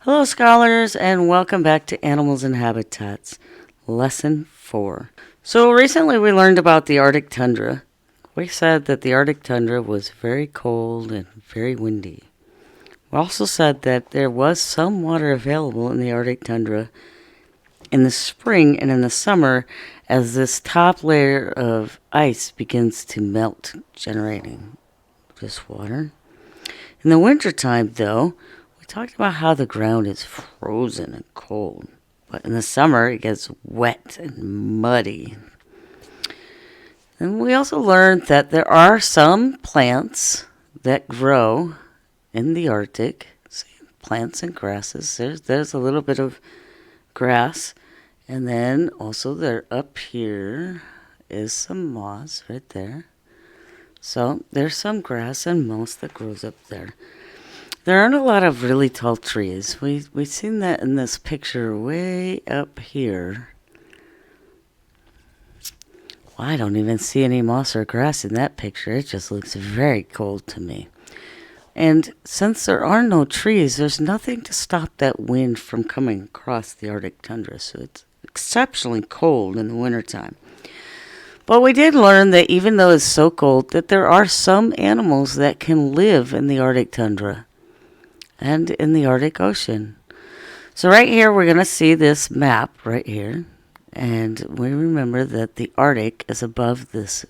Hello, scholars, and welcome back to Animals and Habitats, Lesson 4. So, recently we learned about the Arctic tundra. We said that the Arctic tundra was very cold and very windy. We also said that there was some water available in the Arctic tundra in the spring and in the summer as this top layer of ice begins to melt, generating this water. In the wintertime, though, we talked about how the ground is frozen and cold, but in the summer it gets wet and muddy. And we also learned that there are some plants that grow in the Arctic. See, plants and grasses. There's a little bit of grass, and then also there up here is some moss right there. So there's some grass and moss that grows up there. There aren't a lot of really tall trees. We've seen that in this picture way up here. Well, I don't even see any moss or grass in that picture. It just looks very cold to me. And since there are no trees, there's nothing to stop that wind from coming across the Arctic tundra. So it's exceptionally cold in the wintertime. But we did learn that even though it's so cold, that there are some animals that can live in the Arctic tundra and in the Arctic Ocean. So right here, we're going to see this map right here. And we remember that the Arctic is above this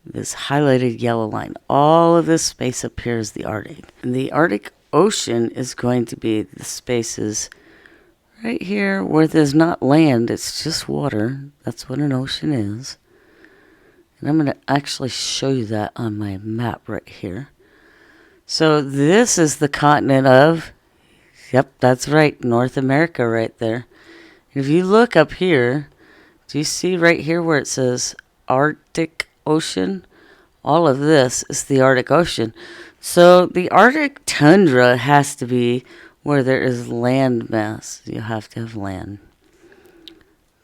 highlighted yellow line. All of this space up here is the Arctic. And the Arctic Ocean is going to be the spaces right here where there's not land, it's just water. That's what an ocean is. And I'm going to actually show you that on my map right here. So this is the continent of, yep, that's right, North America right there. If you look up here, do you see right here where it says Arctic Ocean? All of this is the Arctic Ocean. So the Arctic tundra has to be where there is land mass. You have to have land.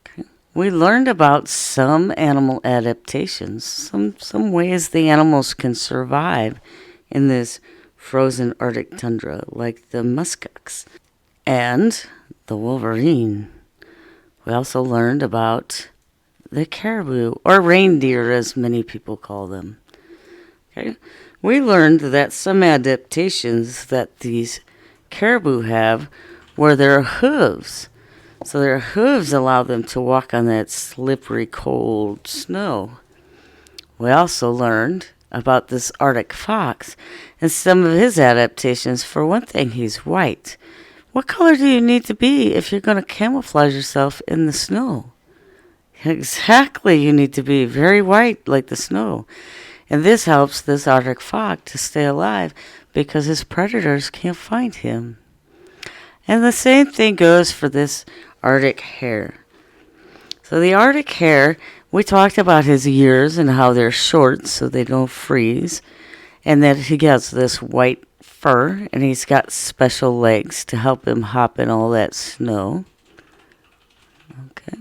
Okay. We learned about some animal adaptations, some ways the animals can survive in this frozen Arctic tundra, like the muskox and the wolverine. We also learned about the caribou, or reindeer as many people call them. Okay. We learned that some adaptations that these caribou have were their hooves. So their hooves allow them to walk on that slippery, cold snow. We also learned about this Arctic fox and some of his adaptations. For one thing, he's white. What color do you need to be if you're going to camouflage yourself in the snow? Exactly, you need to be very white like the snow. And this helps this Arctic fox to stay alive because his predators can't find him. And the same thing goes for this Arctic hare. So the Arctic hare, we talked about his ears and how they're short so they don't freeze. And that he gets this white fur, and he's got special legs to help him hop in all that snow. Okay.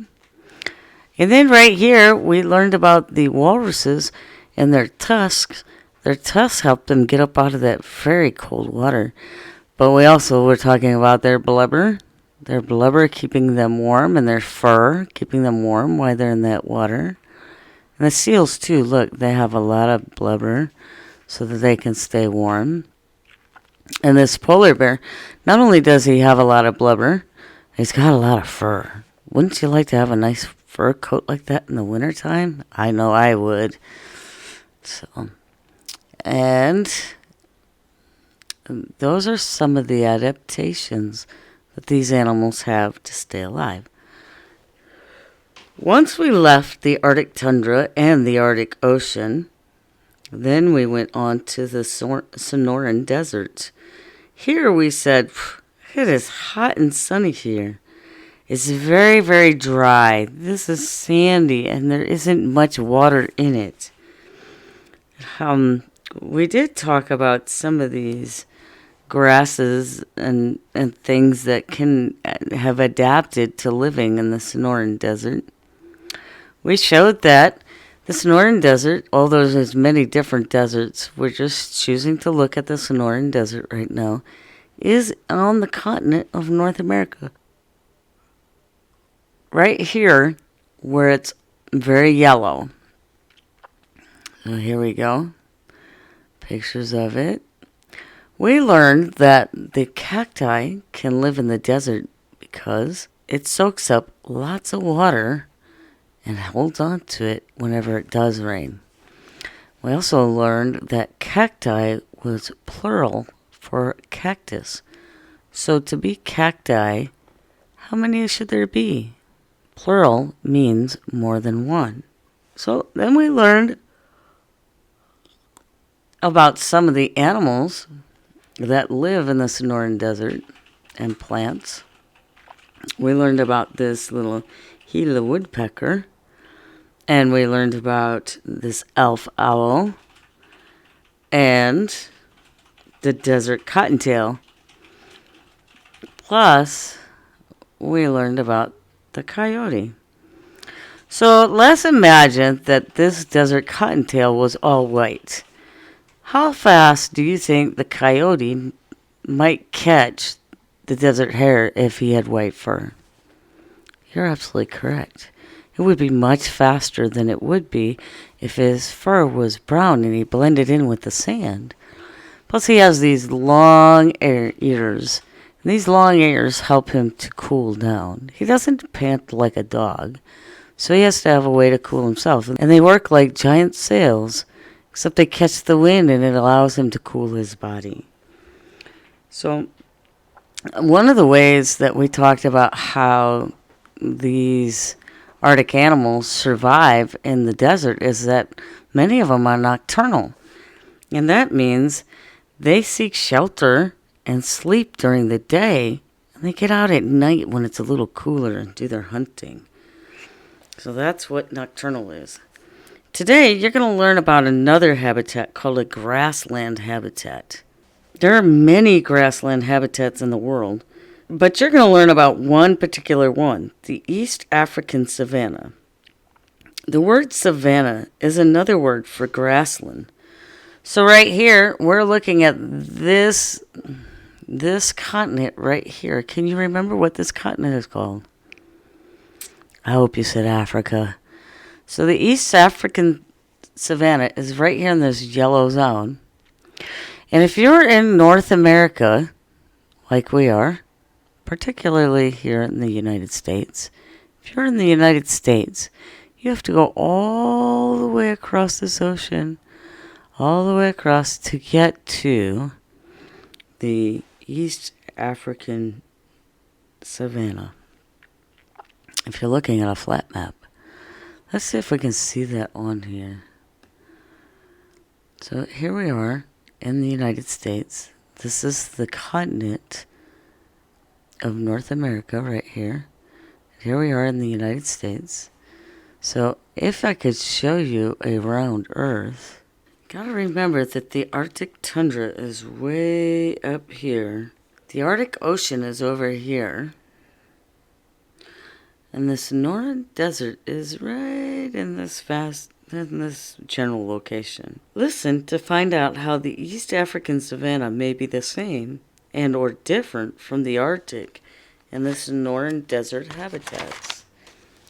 And then right here, we learned about the walruses and their tusks. Their tusks help them get up out of that very cold water. But we also were talking about their blubber. Their blubber keeping them warm, and their fur keeping them warm while they're in that water. And the seals, too, look, they have a lot of blubber so that they can stay warm. And this polar bear, not only does he have a lot of blubber, he's got a lot of fur. Wouldn't you like to have a nice fur coat like that in the wintertime? I know I would. So, and those are some of the adaptations that these animals have to stay alive. Once we left the Arctic tundra and the Arctic Ocean, then we went on to the Sonoran Desert. Here we said, it is hot and sunny here. It's very, very dry. This is sandy, and there isn't much water in it. We did talk about some of these grasses and things that can have adapted to living in the Sonoran Desert. We showed that the Sonoran Desert, although there's many different deserts, we're just choosing to look at the Sonoran Desert right now, is on the continent of North America. Right here, where it's very yellow. So here we go. Pictures of it. We learned that the cacti can live in the desert because it soaks up lots of water and holds on to it whenever it does rain. We also learned that cacti was plural for cactus. So to be cacti, how many should there be? Plural means more than one. So then we learned about some of the animals that live in the Sonoran Desert and plants. We learned about this little Gila woodpecker, and we learned about this elf owl and the desert cottontail. Plus, we learned about the coyote. So let's imagine that this desert cottontail was all white. How fast do you think the coyote might catch the desert hare if he had white fur? You're absolutely correct. It would be much faster than it would be if his fur was brown and he blended in with the sand. Plus, he has these long ears. And these long ears help him to cool down. He doesn't pant like a dog, so he has to have a way to cool himself. And they work like giant sails, except they catch the wind and it allows him to cool his body. So one of the ways that we talked about how these Arctic animals survive in the desert is that many of them are nocturnal. And that means they seek shelter and sleep during the day, and they get out at night when it's a little cooler and do their hunting. So that's what nocturnal is. Today, you're going to learn about another habitat called a grassland habitat. There are many grassland habitats in the world, but you're going to learn about one particular one, the East African savanna. The word savanna is another word for grassland. So right here, we're looking at this continent right here. Can you remember what this continent is called? I hope you said Africa. So the East African savanna is right here in this yellow zone. And if you're in North America, like we are, particularly here in the United States, if you're in the United States, you have to go all the way across this ocean, all the way across to get to the East African savanna. If you're looking at a flat map, let's see if we can see that on here. So here we are in the United States. This is the continent of North America right here. Here we are in the United States. So if I could show you a round Earth, gotta remember that the Arctic tundra is way up here. The Arctic Ocean is over here. And the Sonoran Desert is right in this general location. Listen to find out how the East African savanna may be the same and or different from the Arctic and the Sonoran Desert habitats.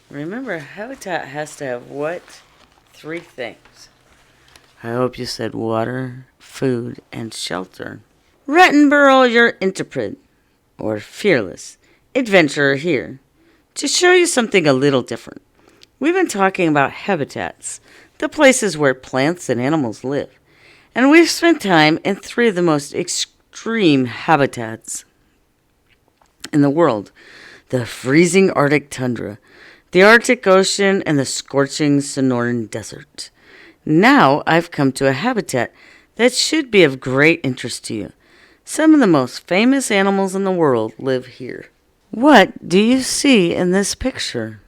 Remember, a habitat has to have what? 3 things. I hope you said water, food, and shelter. Rattenborough, your interpret, or fearless adventurer here, to show you something a little different. We've been talking about habitats, the places where plants and animals live, and we've spent time in 3 of the most extreme habitats in the world: the freezing Arctic tundra, the Arctic Ocean, and the scorching Sonoran Desert. Now I've come to a habitat that should be of great interest to you. Some of the most famous animals in the world live here. What do you see in this picture?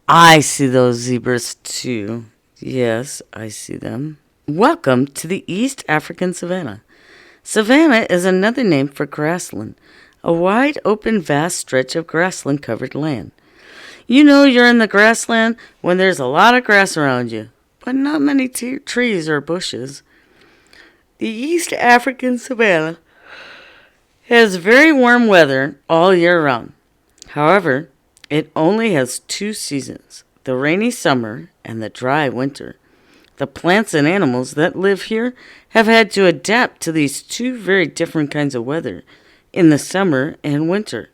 I see those zebras too. Yes, I see them. Welcome to the East African savanna. Savanna is another name for grassland, a wide, open, vast stretch of grassland-covered land. You know you're in the grassland when there's a lot of grass around you, but not many trees or bushes. The East African savanna has very warm weather all year round. However, it only has 2 seasons, the rainy summer and the dry winter. The plants and animals that live here have had to adapt to these two very different kinds of weather in the summer and winter.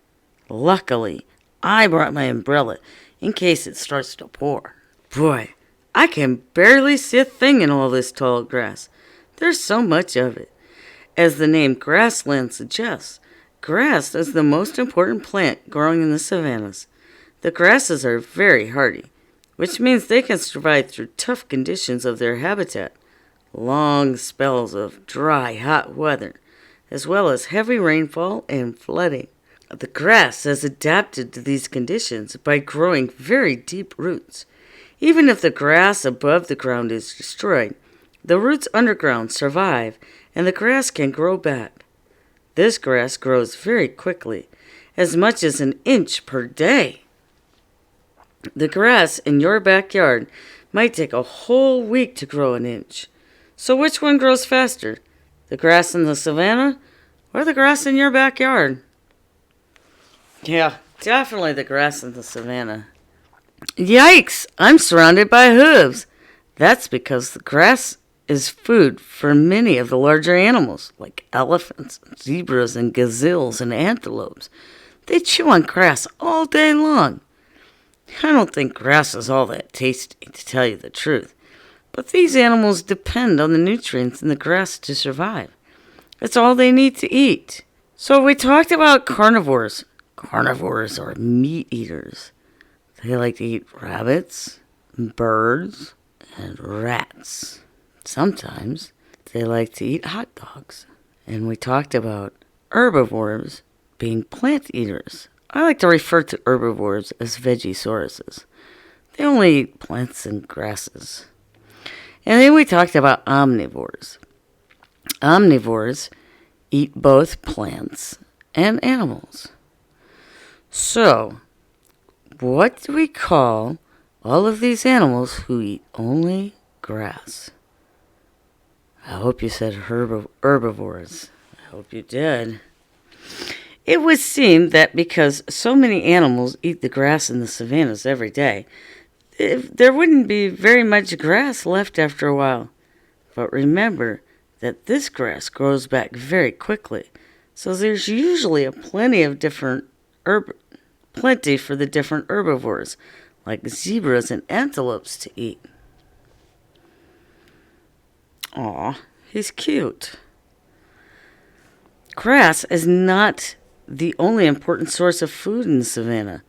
Luckily, I brought my umbrella in case it starts to pour. Boy, I can barely see a thing in all this tall grass. There's so much of it. As the name grassland suggests, grass is the most important plant growing in the savannas. The grasses are very hardy, which means they can survive through tough conditions of their habitat, long spells of dry, hot weather, as well as heavy rainfall and flooding. The grass has adapted to these conditions by growing very deep roots. Even if the grass above the ground is destroyed, the roots underground survive and the grass can grow back. This grass grows very quickly, as much as an inch per day. The grass in your backyard might take a whole week to grow an inch. So which one grows faster? The grass in the savanna or the grass in your backyard? Yeah, definitely the grass in the savanna. Yikes! I'm surrounded by hooves. That's because the grass is food for many of the larger animals, like elephants, zebras, and gazelles and antelopes. They chew on grass all day long. I don't think grass is all that tasty, to tell you the truth. But these animals depend on the nutrients in the grass to survive. It's all they need to eat. So we talked about carnivores. Carnivores are meat eaters. They like to eat rabbits, birds, and rats. Sometimes they like to eat hot dogs. And we talked about herbivores being plant eaters. I like to refer to herbivores as vegisauruses. They only eat plants and grasses. And then we talked about omnivores. Omnivores eat both plants and animals. So, what do we call all of these animals who eat only grass? I hope you said herbivores. I hope you did. It would seem that because so many animals eat the grass in the savannas every day, there wouldn't be very much grass left after a while. But remember that this grass grows back very quickly, so there's usually plenty for the different herbivores, like zebras and antelopes, to eat. Aw, he's cute. Grass is not the only important source of food in the savanna.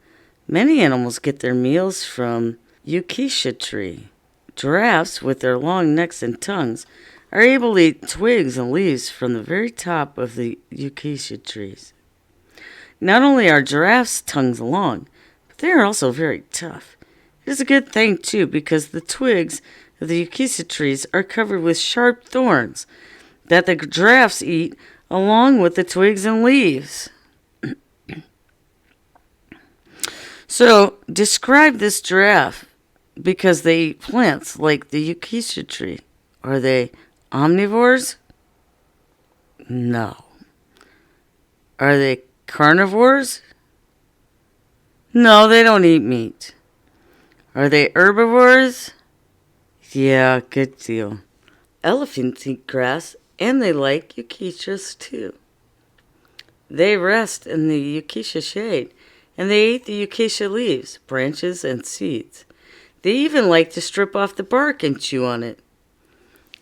Many animals get their meals from acacia tree. Giraffes, with their long necks and tongues, are able to eat twigs and leaves from the very top of the acacia trees. Not only are giraffes' tongues long, but they are also very tough. It is a good thing, too, because the twigs of the acacia trees are covered with sharp thorns that the giraffes eat along with the twigs and leaves. So, describe this giraffe, because they eat plants like the acacia tree. Are they omnivores? No. Are they carnivores? No, they don't eat meat. Are they herbivores? Yeah, good deal. Elephants eat grass, and they like acacias too. They rest in the acacia shade, and they eat the acacia leaves, branches, and seeds. They even like to strip off the bark and chew on it.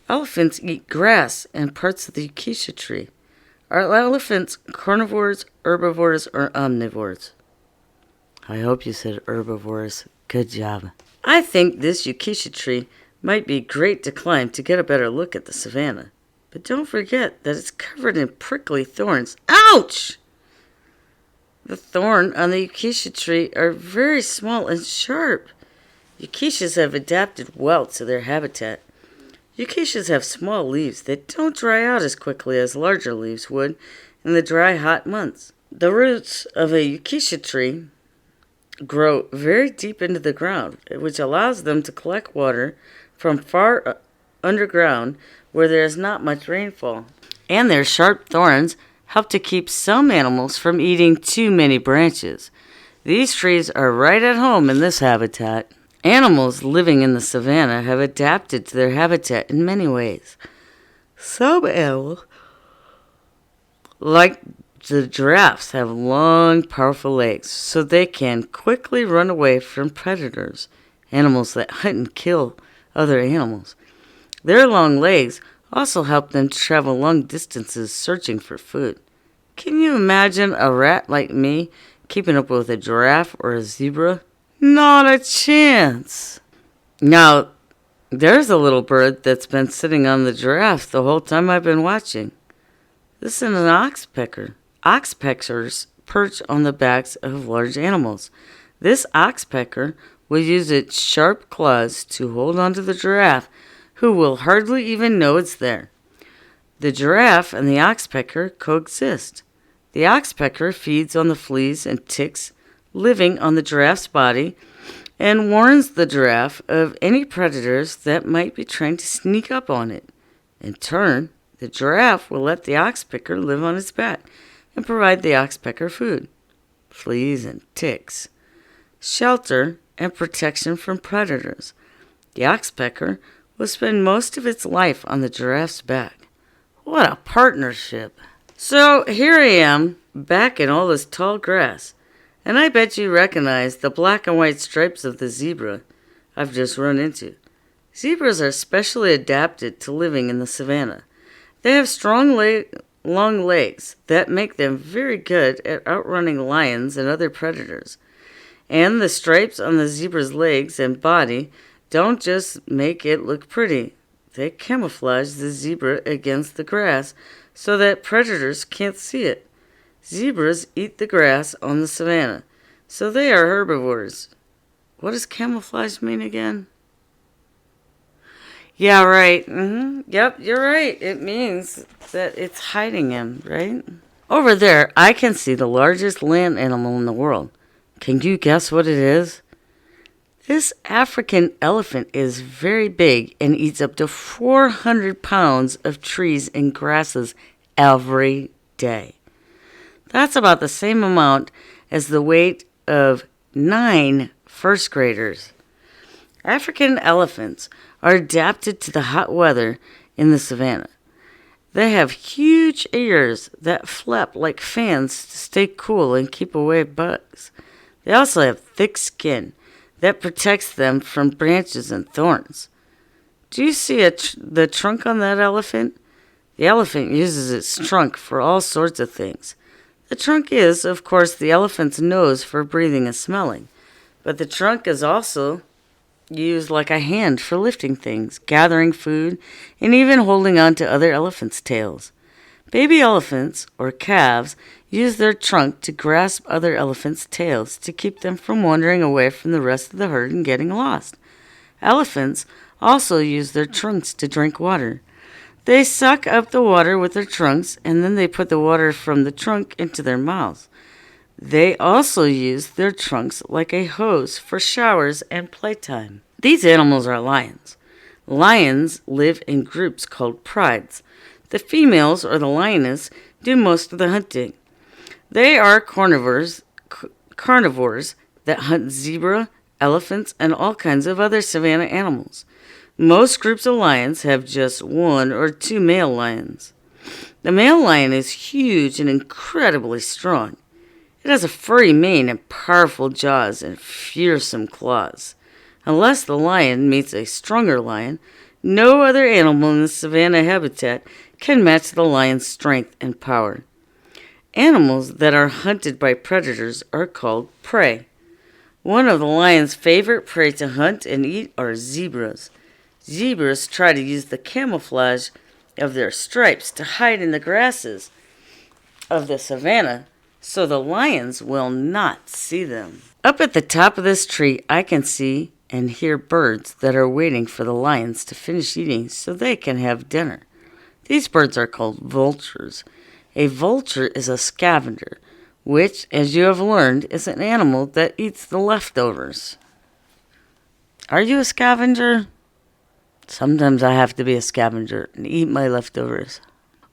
Elephants eat grass and parts of the acacia tree. Are elephants carnivores, herbivores, or omnivores? I hope you said herbivores. Good job. I think this acacia tree might be great to climb to get a better look at the savanna. But don't forget that it's covered in prickly thorns. Ouch! The thorn on the acacia tree are very small and sharp. Acacias have adapted well to their habitat. Acacias have small leaves that don't dry out as quickly as larger leaves would in the dry, hot months. The roots of a acacia tree grow very deep into the ground, which allows them to collect water from far underground where there is not much rainfall. And their sharp thorns help to keep some animals from eating too many branches. These trees are right at home in this habitat. Animals living in the savanna have adapted to their habitat in many ways. Some animals, like the giraffes, have long, powerful legs, so they can quickly run away from predators, animals that hunt and kill other animals. Their long legs also help them to travel long distances searching for food. Can you imagine a rat like me keeping up with a giraffe or a zebra? Not a chance. Now, there's a little bird that's been sitting on the giraffe the whole time I've been watching. This is an oxpecker. Oxpeckers perch on the backs of large animals. This oxpecker will use its sharp claws to hold onto the giraffe, who will hardly even know it's there. The giraffe and the oxpecker coexist. The oxpecker feeds on the fleas and ticks living on the giraffe's body and warns the giraffe of any predators that might be trying to sneak up on it. In turn, the giraffe will let the oxpecker live on its back and provide the oxpecker food, fleas and ticks, shelter, and protection from predators. The oxpecker will spend most of its life on the giraffe's back. What a partnership! So here I am, back in all this tall grass, and I bet you recognize the black and white stripes of the zebra I've just run into. Zebras are specially adapted to living in the savanna. They have strong, long legs that make them very good at outrunning lions and other predators. And the stripes on the zebra's legs and body don't just make it look pretty. They camouflage the zebra against the grass so that predators can't see it. Zebras eat the grass on the savanna, so they are herbivores. What does camouflage mean again? Yeah, right. Yep, you're right. It means that it's hiding him, right? Over there, I can see the largest land animal in the world. Can you guess what it is? This African elephant is very big and eats up to 400 pounds of trees and grasses every day. That's about the same amount as the weight of 9 first graders. African elephants are adapted to the hot weather in the savanna. They have huge ears that flap like fans to stay cool and keep away bugs. They also have thick skin that protects them from branches and thorns. Do you see the trunk on that elephant? The elephant uses its trunk for all sorts of things. The trunk is, of course, the elephant's nose for breathing and smelling, but the trunk is also used like a hand for lifting things, gathering food, and even holding on to other elephants' tails. Baby elephants, or calves, use their trunk to grasp other elephants' tails to keep them from wandering away from the rest of the herd and getting lost. Elephants also use their trunks to drink water. They suck up the water with their trunks, and then they put the water from the trunk into their mouths. They also use their trunks like a hose for showers and playtime. These animals are lions. Lions live in groups called prides. The females, or the lioness, do most of the hunting. They are carnivores that hunt zebra, elephants, and all kinds of other savanna animals. Most groups of lions have just 1 or 2 male lions. The male lion is huge and incredibly strong. It has a furry mane and powerful jaws and fearsome claws. Unless the lion meets a stronger lion, no other animal in the savanna habitat can match the lion's strength and power. Animals that are hunted by predators are called prey. One of the lion's favorite prey to hunt and eat are zebras. Zebras try to use the camouflage of their stripes to hide in the grasses of the savanna so the lions will not see them. Up at the top of this tree, I can see and hear birds that are waiting for the lions to finish eating so they can have dinner. These birds are called vultures. A vulture is a scavenger, which, as you have learned, is an animal that eats the leftovers. Are you a scavenger? Sometimes I have to be a scavenger and eat my leftovers.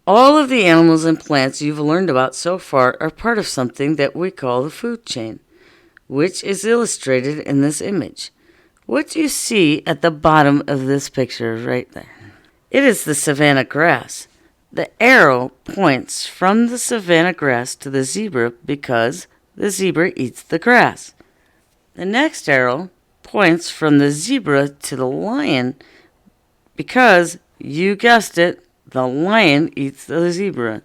All of the animals and plants you've learned about so far are part of something that we call the food chain, which is illustrated in this image. What do you see at the bottom of this picture right there? It is the savanna grass. The arrow points from the savanna grass to the zebra because the zebra eats the grass. The next arrow points from the zebra to the lion because, you guessed it, the lion eats the zebra.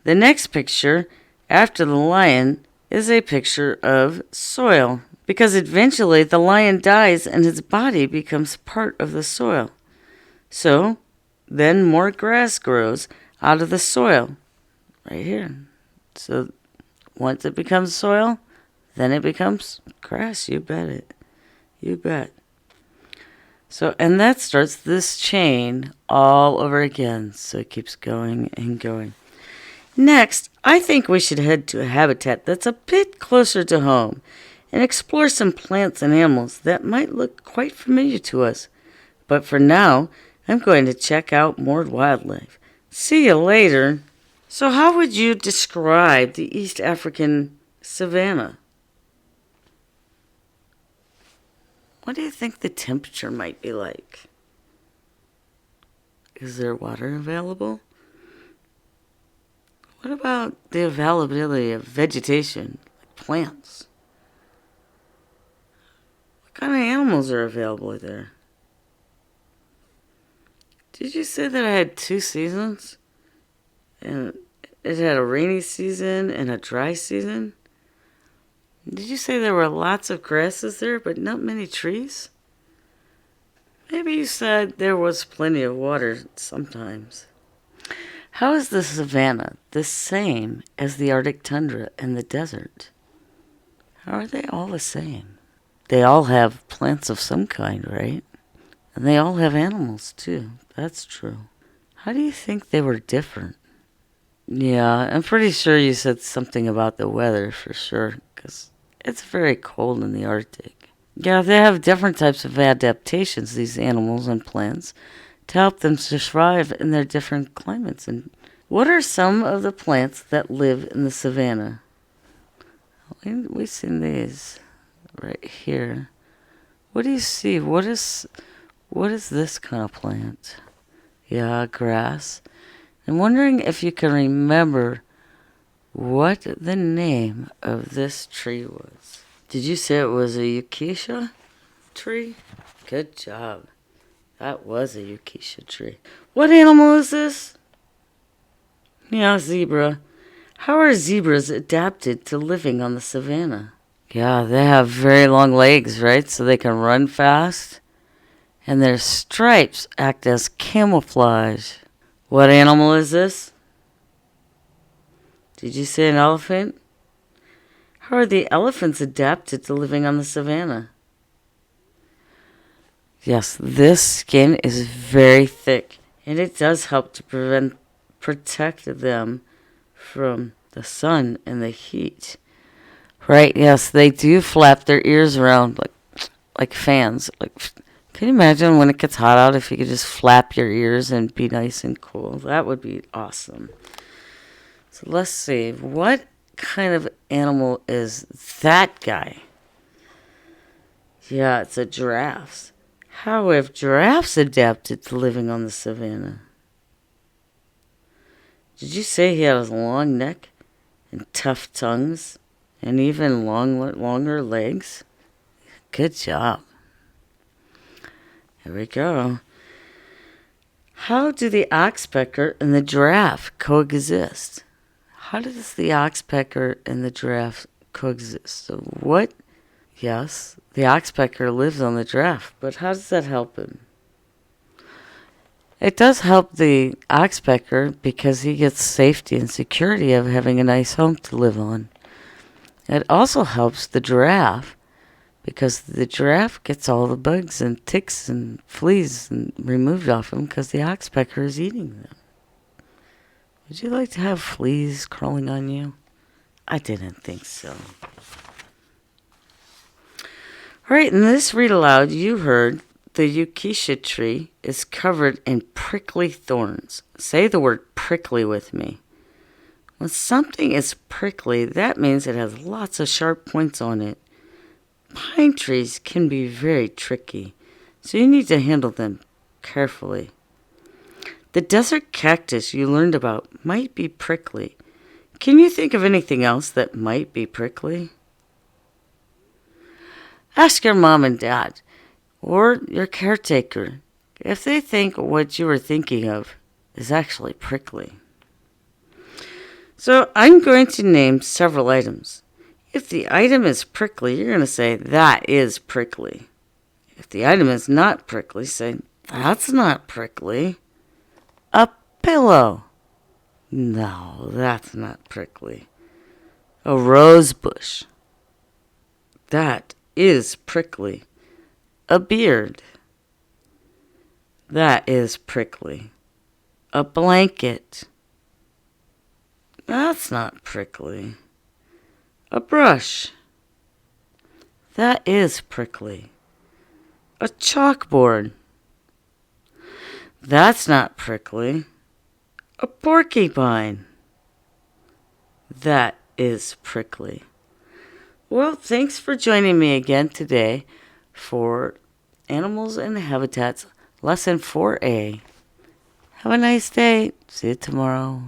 The next picture after the lion is a picture of soil because eventually the lion dies and his body becomes part of the soil. So then more grass grows out of the soil right here. So once it becomes soil, then it becomes grass. You bet it. You bet. So, and that starts this chain all over again. So it keeps going and going. Next, I think we should head to a habitat that's a bit closer to home and explore some plants and animals that might look quite familiar to us. But for now, I'm going to check out more wildlife. See you later. So how would you describe the East African savanna? What do you think the temperature might be like? Is there water available? What about the availability of vegetation, like plants? What kind of animals are available there? Did you say that I had 2 seasons? And it had a rainy season and a dry season? Did you say there were lots of grasses there, but not many trees? Maybe you said there was plenty of water sometimes. How is the savanna the same as the Arctic tundra and the desert? How are they all the same? They all have plants of some kind, right? And they all have animals, too. That's true. How do you think they were different? Yeah, I'm pretty sure you said something about the weather for sure, because it's very cold in the Arctic. Yeah, they have different types of adaptations, these animals and plants, to help them survive in their different climates. And what are some of the plants that live in the savanna? We've seen these right here. What do you see? What is this kind of plant? Yeah, grass. I'm wondering if you can remember what the name of this tree was. Did you say it was a acacia tree? Good job. That was a acacia tree. What animal is this? Yeah, zebra. How are zebras adapted to living on the savanna? Yeah, they have very long legs, right? So they can run fast. And their stripes act as camouflage. What animal is this? Did you say an elephant? How are the elephants adapted to living on the savanna? Yes, this skin is very thick, and it does help to protect them from the sun and the heat. Right, yes, they do flap their ears around like fans. Can you imagine when it gets hot out if you could just flap your ears and be nice and cool? That would be awesome. So let's see. What kind of animal is that guy? Yeah, it's a giraffe. How have giraffes adapted to living on the savanna? Did you say he has a long neck and tough tongues and even longer legs? Good job. Here we go. How do the oxpecker and the giraffe coexist? How does the oxpecker and the giraffe coexist? So what? Yes, the oxpecker lives on the giraffe, but how does that help him? It does help the oxpecker because he gets safety and security of having a nice home to live on. It also helps the giraffe because the giraffe gets all the bugs and ticks and fleas and removed off him because the oxpecker is eating them. Would you like to have fleas crawling on you? I didn't think so. All right, in this read aloud, you heard The acacia tree is covered in prickly thorns. Say the word prickly with me. When something is prickly, that means it has lots of sharp points on it. Pine trees can be very tricky, so you need to handle them carefully. The desert cactus you learned about might be prickly. Can you think of anything else that might be prickly? Ask your mom and dad or your caretaker if they think what you were thinking of is actually prickly. So I'm going to name several items. If the item is prickly, you're going to say, that is prickly. If the item is not prickly, say, that's not prickly. A pillow. No, that's not prickly. A rose bush. That is prickly. A beard. That is prickly. A blanket. That's not prickly. A brush. That is prickly. A chalkboard. That's not prickly. A porcupine. That is prickly. Well, thanks for joining me again today for Animals and Habitats Lesson 4A. Have a nice day. See you tomorrow.